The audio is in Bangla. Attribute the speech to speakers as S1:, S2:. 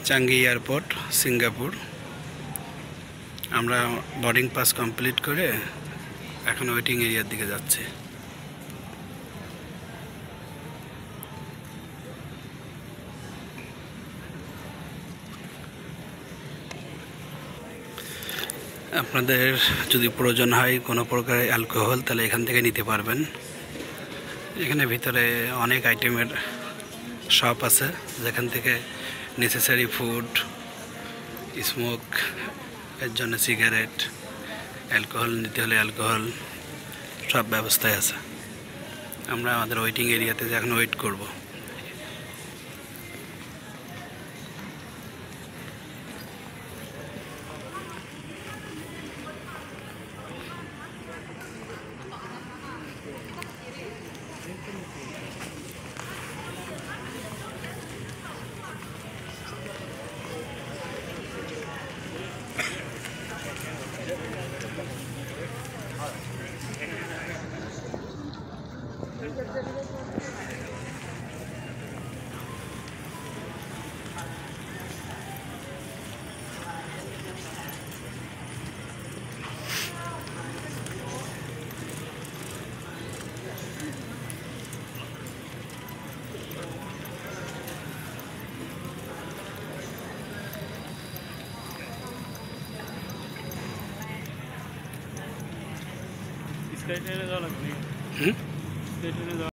S1: Changi airport, Singapore. আমরা বোর্ডিং পাস কমপ্লিট করে এখন ওয়েটিং এরিয়ার দিকে যাচ্ছি। আপনাদের যদি প্রয়োজন হয় কোনো প্রকার অ্যালকোহল, তাহলে এখান থেকে নিতে পারবেন। এখানে ভিতরে অনেক আইটেমের শপ আছে, যেখান থেকে নেসেসারি ফুড, স্মোক এর জন্য সিগারেট, অ্যালকোহল নিতে হলে অ্যালকোহল, সব ব্যবস্থায় আছে। আমরা আমাদের ওয়েটিং এরিয়াতে এখন ওয়েট করব।
S2: स्काई ट्रेने जावं लागतं नाही.